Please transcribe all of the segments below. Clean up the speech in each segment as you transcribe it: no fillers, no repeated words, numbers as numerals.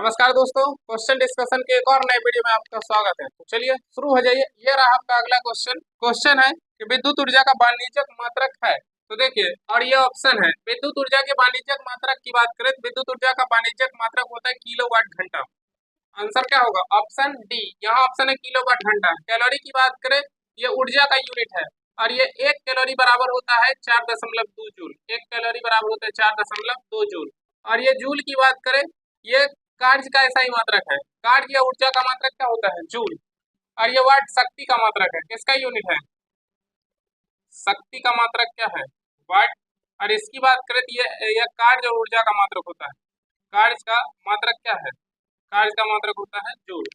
नमस्कार दोस्तों, question discussion के एक और नए वीडियो में आपका स्वागत है। तो चलिए शुरू हो जाइए। ये रहा आपका अगला क्वेश्चन है कि विद्युत ऊर्जा का वाणिज्यिक मात्रक है। तो देखिए, और ये ऑप्शन है विद्युत ऊर्जा के वाणिज्यिक मात्रक की बात करें तो विद्युत ऊर्जा का वाणिज्यिक मात्रक होता है किलोवाट घंटा। आंसर क्या होगा? Option D. यहाँ ऑप्शन है किलोवाट घंटा। कैलोरी की बात करें, ये ऊर्जा का यूनिट है और ये 1 कैलोरी बराबर होता है 4.2 जूल। 1 कैलोरी बराबर होता है 4.2 जूल। और ये जूल की बात करें, ये कार्य का ऐसा ही मात्रक है। कार्य या ऊर्जा का मात्रक क्या होता है? जूल। और ये वाट शक्ति का मात्रक है। किसका यूनिट है? शक्ति का मात्रक क्या है? वाट। और इसकी बात करें तो ये कार्य और ऊर्जा का मात्रक होता है। कार्य का मात्रक क्या है? कार्य का मात्रक होता है जूल।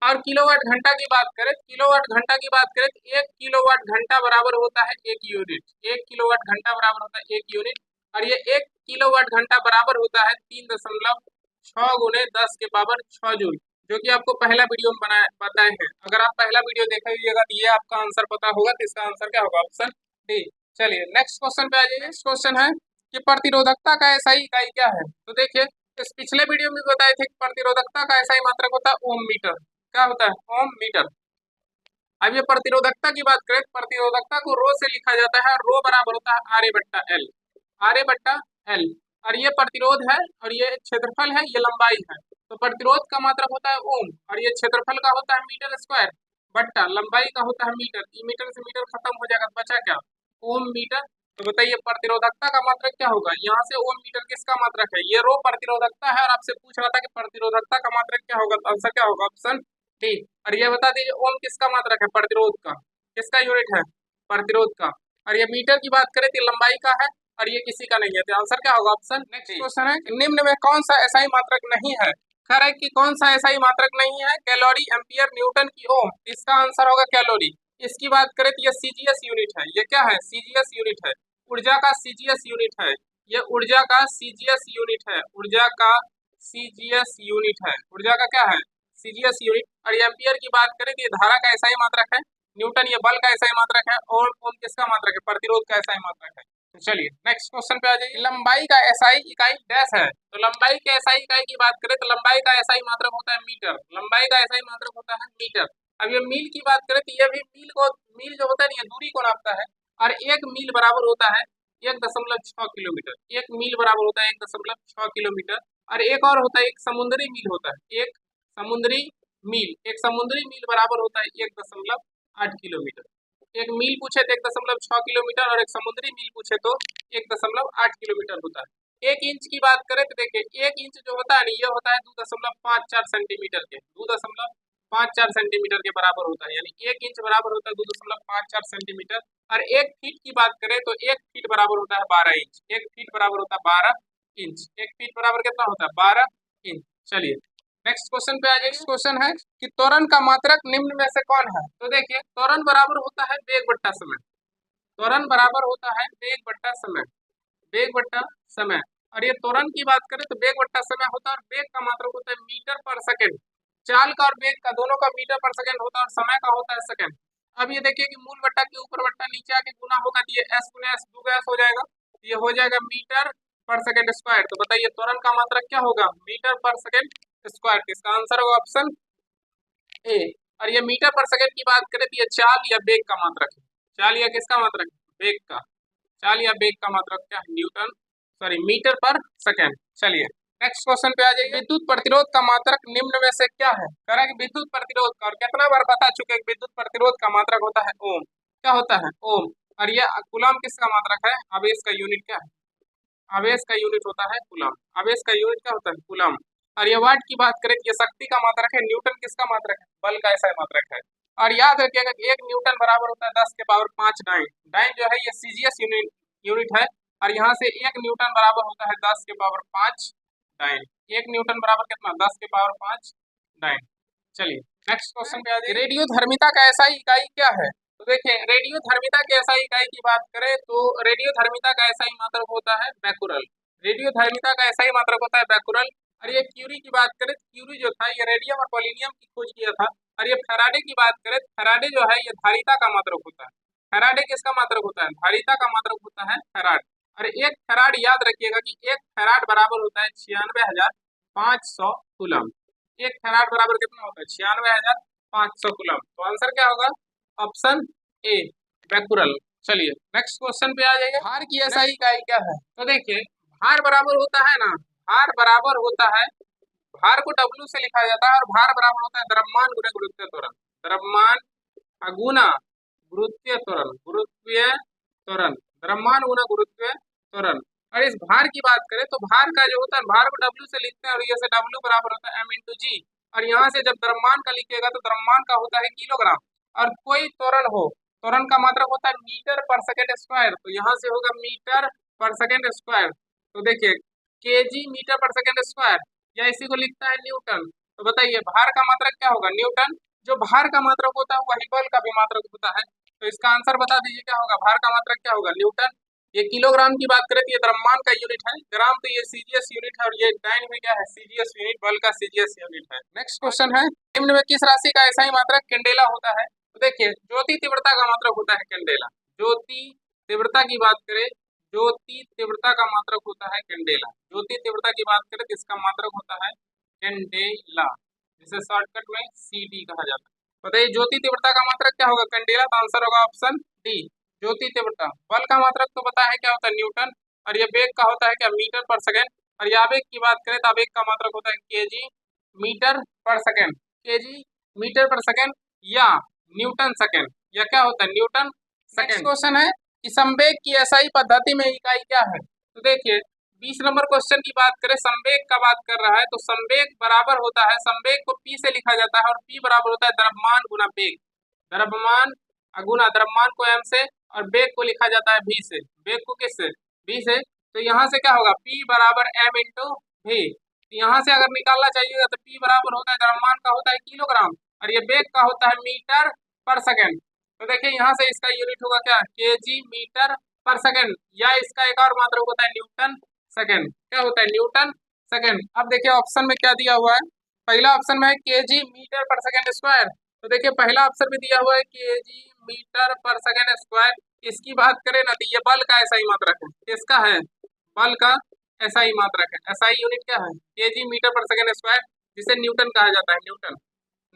और किलोवाट घंटा की बात करें, किलोवाट घंटा की बात करें तो 1 किलोवाट घंटा बराबर होता है 1 यूनिट। 1 किलोवाट घंटा बराबर होता है 1 यूनिट। और ये 1 किलोवाट घंटा बराबर होता है 3.6 गुणे 10 के पावर 6 जूल, जो कि आपको पहला वीडियो में बताए हैं। अगर आप पहला वीडियो देखेगा तो ये आपका आंसर पता होगा। तो इसका आंसर क्या होगा? Option D. चलिए नेक्स्ट क्वेश्चन पे आ जाइए। नेक्स्ट क्वेश्चन है कि प्रतिरोधकता का एसआई इकाई क्या है। तो देखिए, इस पिछले वीडियो में बताए थे कि प्रतिरोधकता का एसआई मात्रक होता है ओम मीटर। क्या होता है? ओम मीटर। अब ये प्रतिरोधकता की बात करें, प्रतिरोधकता को रो से लिखा जाता है और रो बराबर होता है आर ए बट्टा एल। आर ए बट्टा एल। और ये प्रतिरोध है और ये क्षेत्रफल है, ये लंबाई है। तो प्रतिरोध का मात्रक होता है ओम और ये क्षेत्रफल का होता है मीटर स्क्वायर बट्टा लंबाई का होता है मीटर। मीटर से मीटर खत्म हो जाएगा, बचा क्या? ओम मीटर। तो बताइए प्रतिरोधकता का मात्रक क्या होगा? यहाँ से ओम मीटर किसका मात्रक है? ये रो प्रतिरोधकता है और आपसे पूछ रहा था कि प्रतिरोधकता का मात्रक क्या होगा। तो आंसर क्या होगा? Option D. और ये बता दीजिए ओम किसका मात्रक है? प्रतिरोध का। किसका यूनिट है? प्रतिरोध का। और ये मीटर की बात करें तो लंबाई का है और ये किसी का नहीं है। तो आंसर क्या होगा? ऑप्शन। नेक्स्ट क्वेश्चन है, निम्न में कौन सा एसआई मात्रक नहीं है? खैर है कि कौन सा एसआई मात्रक नहीं है? कैलोरी, एम्पियर, न्यूटन की ओम। इसका आंसर होगा कैलोरी। इसकी बात करें तो ये सीजीएस यूनिट है। ये क्या है? सीजीएस यूनिट है। ऊर्जा का सीजीएस यूनिट है। ये ऊर्जा का सीजीएस यूनिट है। ऊर्जा का सीजीएस यूनिट है। ऊर्जा का क्या है? CGS unit. और एम्पियर की बात करें तो ये धारा का एसआई मात्रक है। न्यूटन ये बल का एसआई मात्रक है। और ओम किसका मात्रक है? प्रतिरोध का एसआई मात्रक है। तो चलिए नेक्स्ट क्वेश्चन पे आ जाइए। लंबाई का एसआई इकाई डैश है। तो लंबाई के एसआई इकाई की बात करें तो लंबाई का एसआई मात्रक होता है मीटर। लंबाई का एसआई मात्रक होता है मीटर। अब ये मील की बात करें तो ये भी मील जो होता है ये दूरी को नापता है। और 1 मील बराबर होता है 1.6 किलोमीटर। 1 मील बराबर होता है 1.6 किलोमीटर। और एक और होता है, एक समुद्री मील होता है। एक समुद्री मील। एक समुद्री मील बराबर होता है 1.8 किलोमीटर। एक मील पूछे तो 1.6 किलोमीटर और एक समुद्री मील पूछे तो 1.8 किलोमीटर होता है। 1 इंच की बात करें तो देखिए 1 इंच जो होता है ये होता है 2.54 सेंटीमीटर के। 2.54 सेंटीमीटर के बराबर होता है। यानी 1 इंच बराबर होता है 2.54 सेंटीमीटर। और 1 फीट की बात करें तो 1 फीट बराबर होता है 12 इंच। 1 फीट बराबर होता है 12 इंच। 1 फीट बराबर कितना होता है? 12 इंच। चलिए नेक्स्ट क्वेश्चन पे आ जाइए। नेक्स्ट क्वेश्चन है कि त्वरण का मात्रक निम्न में से कौन है। तो देखिए, त्वरण बराबर होता है वेग बट्टा समय। त्वरण बराबर होता है वेग बट्टा समय। वेग बट्टा समय। और ये त्वरण की बात करें तो वेग बट्टा समय होता है और वेग का मात्रक होता है मीटर पर सेकेंड। चाल का और वेग का दोनों का मीटर पर सेकेंड होता है और समय का होता है सेकेंड। अब ये देखिए कि मूल बट्टा के ऊपर बट्टा नीचे आके गुना होगा तो ये एस गुना एस 2 हो जाएगा। ये हो जाएगा मीटर पर सेकेंड स्क्वायर। तो बताइए त्वरण का मात्रक क्या होगा? मीटर पर सेकेंड स्क्वायर। इसका आंसर होगा ऑप्शन ए। और ये मीटर पर सेकेंड की बात करें तो ये चाल या वेग का मात्रक है। चाल या किसका मात्रक है? वेग का। चाल या वेग का मात्रक क्या है? न्यूटन, सॉरी मीटर पर सेकेंड। चलिए नेक्स्ट क्वेश्चन पे आ जाइए। विद्युत प्रतिरोध का मात्रक निम्न में से क्या है? कह रहा है कि विद्युत प्रतिरोध का, और कितना बार बता चुके हैं विद्युत प्रतिरोध का मात्रक होता है ओम। क्या होता है? ओम। और ये कूलम किसका मात्रक है? आवेश का यूनिट क्या है? आवेश का यूनिट होता है कूलम। आवेश का यूनिट क्या होता है? कूलम। और ये वाट की बात करें तो ये शक्ति का मात्रक है। न्यूटन किसका मात्रक है? बल का ऐसा मात्रक है। और याद रखिएगा कि 1 न्यूटन बराबर होता है 10 के पावर 5 डाइन। डाइन जो है ये सीजीएस यूनिट है। और यहाँ से 1 न्यूटन बराबर होता है 10 के पावर 5 डाइन। 1 न्यूटन बराबर कितना? 10 के पावर 5 डाइन। चलिए नेक्स्ट क्वेश्चन पे आ जाइए। रेडियो धर्मिता का एसआई इकाई क्या है? तो देखिए, रेडियो धर्मिता के एसआई इकाई की बात करें तो रेडियो धर्मिता का एसआई मात्रक होता है बैकुरल। रेडियो धर्मिता का एसआई मात्रक होता है बैकुरल। और ये क्यूरी की बात करें तो क्यूरी जो था ये रेडियम और पोलिनियम की खोज किया था। और ये फैराडे की बात करें तो फैराडे जो है ये धारिता का मात्रक होता है। फैराडे किसका मात्रक होता है? धारिता का मात्रक होता है फैराड। और एक फैराड याद रखिएगा कि एक फैराड बराबर होता है 96,000 500 कूलम। एक फैराड बराबर कितना होता है? 96,500 कूलम। तो आंसर क्या होगा? Option A, Becquerel. चलिए नेक्स्ट क्वेश्चन पे आ जाइए। भार की एसआई इकाई क्या है? तो देखिए भार बराबर होता है ना, भार बराबर होता है, भार को डब्ल्यू से लिखा जाता है और भार बराबर होता है द्रव्यमान गुना गुरुत्वीय त्वरण। द्रव्यमान गुना गुरुत्वीय त्वरण, गुरुत्वीय त्वरण, द्रव्यमान गुना गुरुत्वीय त्वरण। और इस भार की बात करें तो भार का जो होता है, भार को डब्ल्यू से लिखते हैं और ये से डब्ल्यू बराबर होता है एम इंटू जी। और यहाँ से जब द्रव्यमान का लिखिएगा तो द्रव्यमान का होता है किलोग्राम। और कोई त्वरण हो, त्वरण का मात्रक होता है मीटर पर सेकेंड स्क्वायर, तो यहाँ से होगा मीटर पर सेकेंड स्क्वायर। तो देखिए केजी मीटर पर सेकेंड स्क्वायर, या इसी को लिखता है न्यूटन। तो बताइए भार का मात्रक क्या होगा? न्यूटन। जो भार का मात्रक होता है वही बल का भी मात्रक होता है। तो इसका आंसर बता दीजिए क्या होगा? भार का मात्रक क्या होगा? न्यूटन। ये किलोग्राम की बात करें तो ये द्रव्यमान का यूनिट है, ग्राम तो ये सीजीएस यूनिट है, और ये डाइन में क्या है? सीजीएस यूनिट, बल का सीजीएस यूनिट है। नेक्स्ट क्वेश्चन है, निम्न में किस राशि का ऐसा ही मात्रक कैंडेला होता है? तो देखिए ज्योति तीव्रता का मात्रक होता है कैंडेला। ज्योति तीव्रता की बात करें, ज्योति तीव्रता का मात्रक होता है कैंडेला। ज्योति तीव्रता की बात करें तो इसका मात्रक होता है कैंडेला, जिसे शॉर्टकट में सीडी कहा जाता है। बताइए ज्योति तीव्रता का मात्रक क्या होगा? कैंडेला। तो आंसर होगा ऑप्शन डी, ज्योति तीव्रता। बल का मात्रक तो पता है क्या होता है? न्यूटन। और ये वेग का होता है क्या? मीटर पर सेकेंड। और ये आवेग की बात करें तो आवेग का मात्रक होता है केजी मीटर पर सेकेंड, केजी मीटर पर सेकेंड या न्यूटन सेकेंड, या क्या होता है? Newton second. क्वेश्चन है कि संवेग की एसआई पद्धति में इकाई क्या है? तो देखिए 20 नंबर क्वेश्चन की बात करें, संवेग का बात कर रहा है, तो संवेग बराबर होता है, संवेग को पी से लिखा जाता है और पी बराबर होता है द्रव्यमान गुना वेग। द्रव्यमान गुना द्रव्यमान को एम से और वेग को लिखा जाता है वी से। वेग को किससे? वी से। तो यहाँ से क्या होगा? P बराबर m इंटू वी। यहाँ से अगर निकालना चाहिएगा तो P बराबर होता है द्रव्यमान का होता है किलोग्राम और ये वेग का होता है मीटर पर सेकेंड। तो देखिए यहाँ से इसका यूनिट होगा क्या? केजी मीटर पर सेकेंड, या इसका एक और मात्रक होता है न्यूटन सेकेंड। क्या होता है? Newton second. अब देखिए ऑप्शन में क्या दिया हुआ है, पहला ऑप्शन में है केजी मीटर पर सेकेंड स्क्वायर। तो देखिए पहला ऑप्शन में दिया हुआ है केजी मीटर पर सेकेंड स्क्वायर। इसकी बात करें ना तो ये बल का ऐसा ही मात्रक है, इसका है बल का ऐसा ही मात्रक है। एसआई यूनिट क्या है? केजी मीटर पर सेकेंड स्क्वायर, जिसे न्यूटन कहा जाता है, न्यूटन।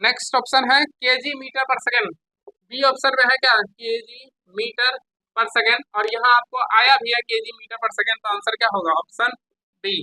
नेक्स्ट ऑप्शन है केजी मीटर पर सेकेंड। बी ऑप्शन में है क्या? केजी मीटर पर सेकेंड, और यहाँ आपको आया भी है केजी मीटर पर सेकेंड। तो आंसर क्या होगा? Option D.